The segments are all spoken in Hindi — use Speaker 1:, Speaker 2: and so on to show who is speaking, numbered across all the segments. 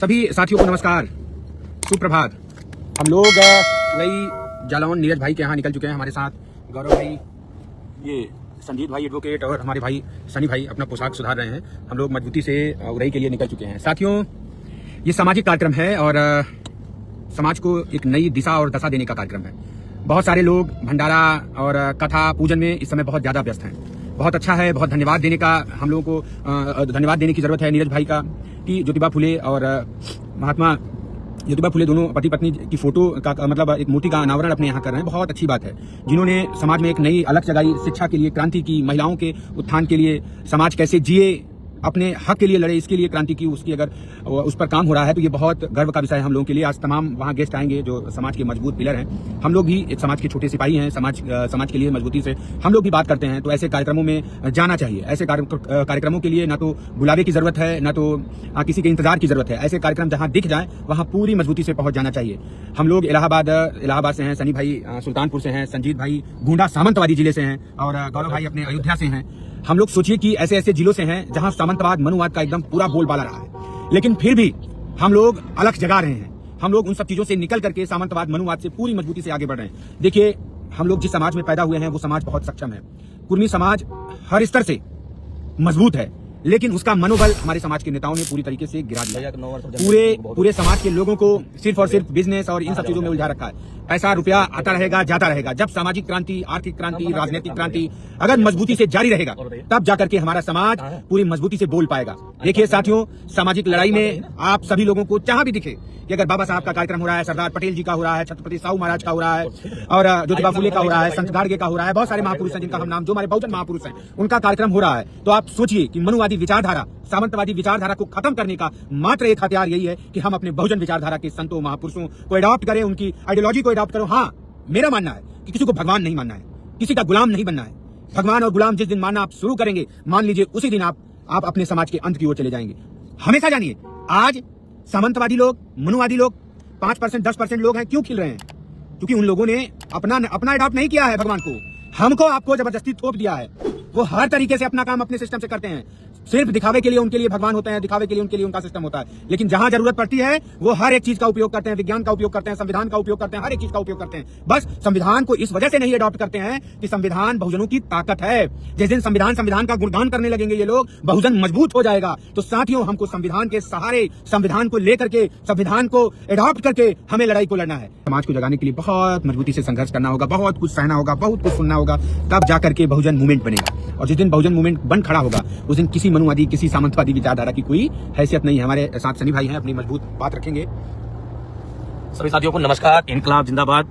Speaker 1: सभी साथियों को नमस्कार, सुप्रभात। हम लोग वही जालौन नीरज भाई के यहाँ निकल चुके हैं। हमारे साथ गौरव भाई, ये संजीत भाई एडवोकेट और हमारे भाई सनी भाई अपना पोशाक सुधार रहे हैं। हम लोग मजबूती से उड़ाई के लिए निकल चुके हैं। साथियों, ये सामाजिक कार्यक्रम है और समाज को एक नई दिशा और दशा देने का कार्यक्रम है। बहुत सारे लोग भंडारा और कथा पूजन में इस समय बहुत ज्यादा व्यस्त हैं। बहुत अच्छा है, बहुत धन्यवाद देने का हम लोगों को धन्यवाद देने की जरूरत है नीरज भाई का कि ज्योतिबा फुले और महात्मा ज्योतिबा फुले दोनों पति पत्नी की फोटो का मतलब एक मूर्ति का अनावरण अपने यहाँ कर रहे हैं। बहुत अच्छी बात है, जिन्होंने समाज में एक नई अलग जगाई, शिक्षा के लिए क्रांति की, महिलाओं के उत्थान के लिए, समाज कैसे जिए, अपने हक के लिए लड़े, इसके लिए क्रांति की, उसकी अगर उस पर काम हो रहा है तो ये बहुत गर्व का विषय है हम लोगों के लिए। आज तमाम वहाँ गेस्ट आएंगे जो समाज के मजबूत पिलर हैं। हम लोग भी एक समाज के छोटे सिपाही हैं। समाज के लिए मजबूती से हम लोग भी बात करते हैं। तो ऐसे कार्यक्रमों में जाना चाहिए। ऐसे कार्यक्रमों के लिए ना तो बुलावे की जरूरत है, ना तो किसी के इंतजार की जरूरत है। ऐसे कार्यक्रम जहाँ दिख जाए वहाँ पूरी मजबूती से पहुंच जाना चाहिए। हम लोग इलाहाबाद से हैं, सनी भाई सुल्तानपुर से हैं, संजीत भाई गोंडा सामंतवादी जिले से हैं और गौरव भाई अपने अयोध्या से हैं। हम लोग सोचिए कि ऐसे ऐसे जिलों से हैं जहां सामंतवाद मनुवाद का एकदम पूरा बोलबाला रहा है, लेकिन फिर भी हम लोग अलग जगा रहे हैं। हम लोग उन सब चीजों से निकल करके सामंतवाद मनुवाद से पूरी मजबूती से आगे बढ़ रहे हैं। देखिए, हम लोग जिस समाज में पैदा हुए हैं वो समाज बहुत सक्षम है। कुर्मी समाज हर स्तर से मजबूत है, लेकिन उसका मनोबल हमारे समाज के नेताओं ने पूरी तरीके से गिरा दिया। पूरे समाज के लोगों को सिर्फ और सिर्फ बिजनेस और इन सब चीजों में उलझा रखा है। पैसा रुपया आता रहेगा, जाता रहेगा। जब सामाजिक क्रांति, आर्थिक क्रांति, राजनीतिक क्रांति अगर मजबूती से जारी रहेगा तब जाकर के हमारा समाज पूरी मजबूती से बोल पाएगा। देखिए साथियों, सामाजिक लड़ाई में आप सभी लोगों को जहां भी दिखे कि अगर बाबा साहब का कार्यक्रम हो रहा है, सरदार पटेल जी का हो रहा है, छत्रपति साहू महाराज का हो रहा है और ज्योतिबा फुले का हो रहा है, संत गाडगे का हो रहा है, बहुत सारे महापुरुष हैं जिनका हम नाम, जो हमारे बहुजन महापुरुष हैं, उनका कार्यक्रम हो रहा है, तो आप सोचिए कि मनुवादी विचारधारा, सामंतवादी विचारधारा को खत्म करने का मात्र एक हथियार यही है कि हम अपने बहुजन विचारधारा के संतों महापुरुषों को अडॉप्ट करें, उनकी आइडियोलॉजी को अडॉप्ट करो। हाँ, मेरा मानना है कि किसी को भगवान नहीं मानना है, किसी का गुलाम नहीं बनना है। भगवान और गुलाम जिस दिन मानना आप शुरू करेंगे, मान लीजिए उसी दिन आप अपने समाज के अंत की ओर चले जाएंगे। हमेशा जानिए, आज सामंतवादी लोग, मनुवादी लोग 5% 10% लोग हैं, क्यों खिल रहे हैं? क्योंकि उन लोगों ने अपना अडॉप्ट नहीं किया है भगवान को। हमको आपको जबरदस्ती थोप दिया है। वो हर तरीके से अपना काम अपने सिस्टम से करते हैं। सिर्फ दिखावे के लिए उनके लिए भगवान होते हैं, दिखावे के लिए उनके लिए उनका सिस्टम होता है। लेकिन जहां जरूरत पड़ती है वो हर एक चीज का उपयोग करते हैं, विज्ञान का उपयोग करते हैं, संविधान का उपयोग करते हैं, हर एक चीज का उपयोग करते हैं। बस संविधान को इस वजह से नहीं अडॉप्ट करते हैं कि संविधान बहुजनों की ताकत है। जिस दिन संविधान का गुणगान करने लगेंगे ये लोग, बहुजन मजबूत हो जाएगा। तो साथियों, हमको संविधान के सहारे, संविधान को लेकर के, संविधान को अडॉप्ट करके हमें लड़ाई को लड़ना है। समाज को जगाने के लिए बहुत मजबूती से संघर्ष करना होगा, बहुत कुछ सहना होगा, बहुत कुछ सुनना होगा, तब जाकर के बहुजन मूवमेंट बनेगा। और जिस दिन बहुजन मूवमेंट बन खड़ा होगा उस दिन किसी मनुवादी, किसी सामंतवादी विचारधारा की कोई हैसियत नहीं है। हमारे साथ सनी भाई हैं, अपनी मजबूत बात रखेंगे।
Speaker 2: सभी साथियों को नमस्कार, इनकलाब जिंदाबाद।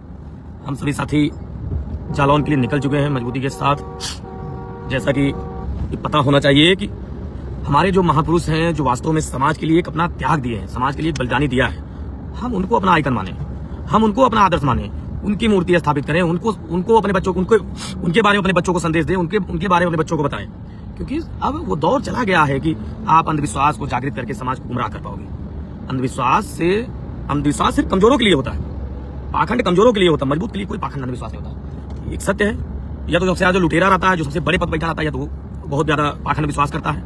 Speaker 2: हम सभी साथी जालौन के लिए निकल चुके हैं मजबूती के साथ। जैसा कि पता होना चाहिए कि हमारे जो महापुरुष हैं, जो वास्तव में समाज के लिए एक अपना त्याग दिए हैं, समाज के लिए बलिदानी दिया है, हम उनको अपना आइकन माने, हम उनको अपना आदर्श माने, उनकी मूर्ति स्थापित करें, उनको अपने बच्चों को, उनके बारे में अपने बच्चों को संदेश दें, उनके बारे में अपने बच्चों को बताएं। क्योंकि अब वो दौर चला गया है कि आप अंधविश्वास को जागृत करके समाज को गुमराह कर पाओगे। अंधविश्वास सिर्फ कमजोरों के लिए होता है, पाखंड कमजोरों के लिए होता है, मजबूत के लिए कोई पाखंड अंधविश्वास नहीं होता। एक सत्य है, या तो सबसे ज्यादा जो लुटेरा रहता है, जो सबसे बड़े पद बैठा रहता है, या तो बहुत ज्यादा पाखंड विश्वास करता है,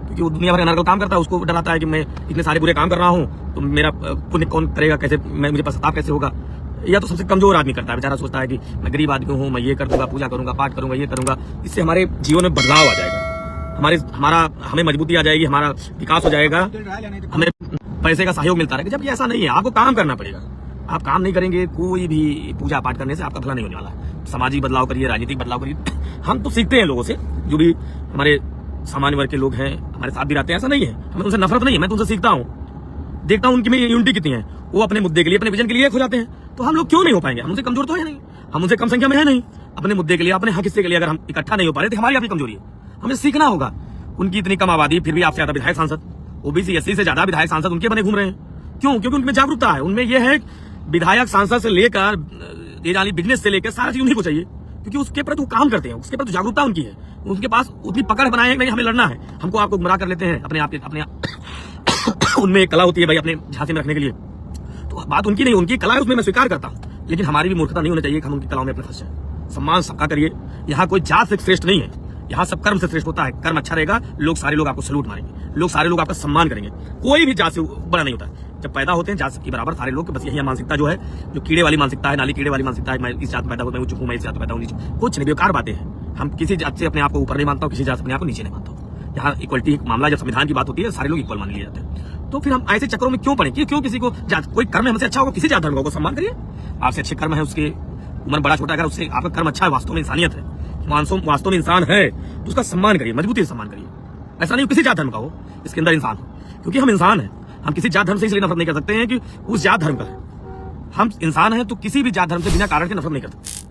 Speaker 2: क्योंकि वो दुनिया भर का नरकल काम करता है। उसको डर आता है कि मैं इतने सारे बुरे काम कर रहा हूँ तो मेरा पुण्य कौन करेगा, कैसे मुझे पश्चाताप कैसे होगा। या तो सबसे कमजोर आदमी करता है, बेचारा सोचता है कि मैं गरीब आदमी हूँ, मैं ये कर दूंगा, पूजा करूंगा, पाठ करूंगा, ये करूंगा, इससे हमारे जीवन में बदलाव आ जाएगा, हमें मजबूती आ जाएगी, हमारा विकास हो जाएगा, हमें पैसे का सहयोग मिलता रहेगा। जबकि ऐसा नहीं है, आपको काम करना पड़ेगा। आप काम नहीं करेंगे, कोई भी पूजा पाठ करने से आपका भला नहीं होने वाला है। सामाजिक बदलाव करिए, राजनीतिक बदलाव करिए। हम तो सीखते हैं लोगों से, जो भी हमारे सामान्य वर्ग के लोग हैं, हमारे साथ भी रहते हैं, ऐसा नहीं है, हमें उनसे नफरत नहीं है। मैं तो उनसे सीखता हूँ, देखता हूँ उनकी में यूनिटी कितनी है। वो अपने मुद्दे के लिए, अपने विजन के लिए हो जाते हैं। तो हम लोग क्यों नहीं हो पाएंगे? हम उनसे कमजोर तो है नहीं, हम उनसे कम संख्या में है नहीं। अपने मुद्दे के लिए, अपने हक हिस्से के लिए अगर हम इकट्ठा नहीं हो पा रहे तो हमारी अपनी कमजोरी है, हमें सीखना होगा। उनकी इतनी कम आबादी, फिर भी आपसे ज्यादा विधायक सांसद, ओबीसी एससी से ज्यादा विधायक सांसद उनके बने घूम रहे हैं। क्यों? क्योंकि उनमें जागरूकता है। उनमें यह है विधायक सांसद से लेकर बिजनेस से लेकर सारा चीज उन्हीं को चाहिए, क्योंकि उसके प्रति वो काम करते हैं, उसके प्रति जागरूकता उनकी है, उनके पास उतनी पकड़ बनाए है नहीं हमें लड़ना है। हमको आपको गुमराह कर लेते हैं अपने आप उनमें एक कला होती है भाई अपने झांसे में रखने के लिए। तो बात उनकी नहीं, उनकी कला है, उसमें मैं स्वीकार करता हूँ, लेकिन हमारी भी मूर्खता नहीं होनी चाहिए कि हम उनकी कलाओं में अपने फंस जाए। सम्मान सबका करिए, यहाँ कोई जात से श्रेष्ठ नहीं है, यहाँ सब कर्म से श्रेष्ठ होता है। कर्म अच्छा रहेगा, सारे लोग आपको सैल्यूट मारेंगे, सारे लोग आपका सम्मान करेंगे। कोई भी जात से बड़ा नहीं होता। जब पैदा होते हैं जात के बराबर सारे लोग, बस यही मानसिकता जो है, जो कीड़े वाली मानसिकता है, नाली कीड़े वाली मानसिकता है, मैं इस जात में पैदा हुआ, मैं ऊंच हूं, मैं इस जात में पैदा हूं, नीचे, कुछ नहीं, बेकार बातें हैं। हम किसी जात से अपने आप को ऊपर नहीं मानता हूं, किसी जात से अपने आप को नीचे नहीं मानता हूं। यहाँ इक्वलिटी मामला जब संविधान की बात होती है, सारे लोग इक्वल मान लिए जाते हैं। तो फिर हम ऐसे चक्करों में क्यों पड़े? क्यों किसी को जात, कोई कर्म हमसे अच्छा होगा, किसी जात धर्म को सम्मान करिए। आपसे अच्छे कर्म है, उसके उम्र बड़ा छोटा, अगर उससे आपका कर्म अच्छा है, वास्तव में इंसानियत है, वास्तव में इंसान है, तो उसका सम्मान करिए, मजबूती से सम्मान करिए। ऐसा नहीं किसी जात धर्म का हो, इसके अंदर इंसान हो, क्योंकि हम इंसान हैं। हम किसी जात धर्म से इसलिए नफरत नहीं कर सकते हैं कि उस जात धर्म का है। हम इंसान हैं, तो किसी भी जात धर्म से बिना कारण के नफरत नहीं करते।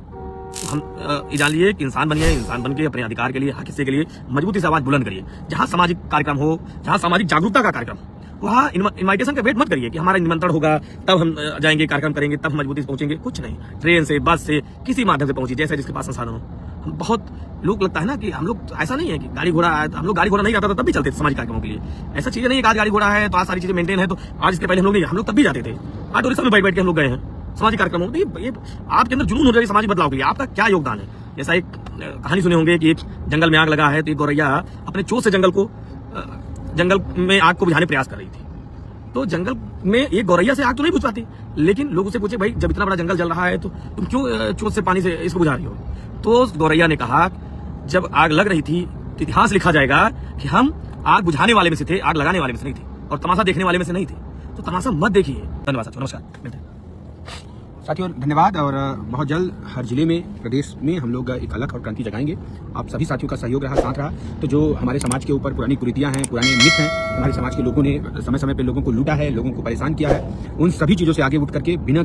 Speaker 2: तो हम ये जान लिए कि इंसान बनिए, इंसान बन के अपने अधिकार के लिए, हक हिस्से के लिए मजबूती से आवाज बुलंद करिए। जहां सामाजिक कार्यक्रम हो, जहां सामाजिक जागरूकता का कार्यक्रम, वहां इन्वाइटेशन का वेट मत करिए कि हमारा निमंत्रण होगा तब हम जाएंगे, कार्यक्रम करेंगे, तब मजबूती से पहुंचेंगे। कुछ नहीं, ट्रेन से, बस से, किसी माध्यम से पहुंचिए, जैसे जिसके पास संसाधन हो। हम बहुत लोग लगता है ना कि हम लोग, ऐसा नहीं है कि गाड़ी घोड़ा है, हम लोग गाड़ी घोड़ा नहीं आता था तब भी चलते थे सामाजिक कार्यक्रमों के लिए। ऐसा चीजें नहीं है कि आज गाड़ी घोड़ा है तो आज सारी चीजें मेंटेन है, तो आज इसके पहले हम लोग तब भी जाते थे। आज रिक्शा में बैठ के हम लोग गए हैं सामाजिक कार्यक्रमों में। ये आपके अंदर जुनून हो जाएगी सामाजिक बदलाव के लिए, आपका क्या योगदान है। जैसा एक कहानी सुने होंगे कि एक जंगल में आग लगा है, तो एक गौरैया अपने चोंच से जंगल में आग को बुझाने प्रयास कर रही थी। तो जंगल में एक गौरैया से आग तो नहीं बुझ पाती, लेकिन लोग उससे पूछे, भाई जब इतना बड़ा जंगल जल रहा है तो तुम क्यों चोंच से पानी से इसको बुझा रही हो? तो गौरैया ने कहा, जब आग लग रही थी तो इतिहास लिखा जाएगा कि हम आग बुझाने वाले में से थे, आग लगाने वाले में से नहीं थे, और तमाशा देखने वाले में से नहीं थे। तो तमाशा मत देखिए। धन्यवाद साथियों, नमस्कार, मिलते हैं।
Speaker 1: साथियों धन्यवाद। और बहुत जल्द हर जिले में, प्रदेश में हम लोग एक अलग और क्रांति जगाएंगे। आप सभी साथियों का सहयोग रहा, साथ रहा। तो जो हमारे समाज के ऊपर पुरानी कुरीतियां हैं, पुराने मिथ हैं, हमारे समाज के लोगों ने समय समय पे लोगों को लूटा है, लोगों को परेशान किया है, उन सभी चीज़ों से आगे उठ करके बिना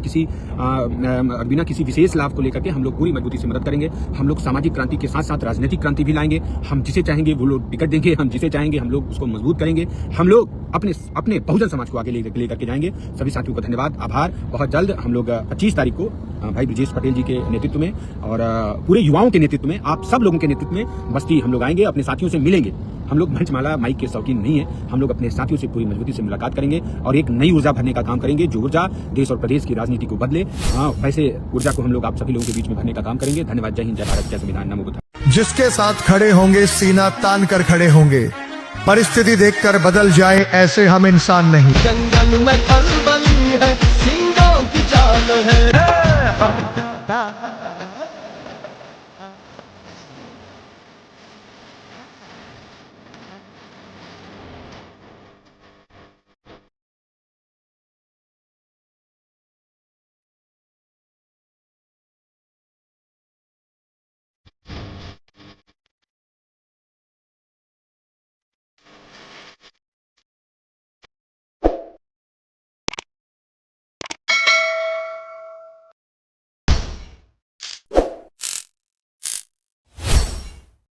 Speaker 1: किसी विशेष लाभ को लेकर के हम लोग पूरी मजबूती से मदद करेंगे। हम लोग सामाजिक क्रांति के साथ साथ राजनीतिक क्रांति भी लाएंगे। हम जिसे चाहेंगे वो लोग टिकट देंगे, हम जिसे चाहेंगे हम लोग उसको मजबूत करेंगे। हम लोग अपने बहुजन समाज को आगे लेकर के जाएंगे। सभी साथियों का धन्यवाद, आभार। बहुत जल्द हम लोग 25 तारीख को भाई ब्रजेश पटेल जी के नेतृत्व में और पूरे युवाओं के नेतृत्व में, आप सब लोगों के नेतृत्व में बस्ती हम लोग आएंगे, अपने साथियों से मिलेंगे। हम लोग मंचमाला माइक के शौकीन नहीं है, हम लोग अपने साथियों से पूरी मजबूती से मुलाकात करेंगे और एक नई ऊर्जा भरने का काम करेंगे, जो ऊर्जा देश और प्रदेश की राजनीति को बदले। वैसे ऊर्जा को हम लोग आप सभी लोगों के बीच में भरने का काम करेंगे। धन्यवाद। जय हिंद, जय भारत, जय संविधान, नमो बुद्धाय।
Speaker 3: जिसके साथ खड़े होंगे सीना तान कर खड़े होंगे, परिस्थिति देखकर बदल जाए ऐसे हम इंसान नहीं।
Speaker 4: जंगल में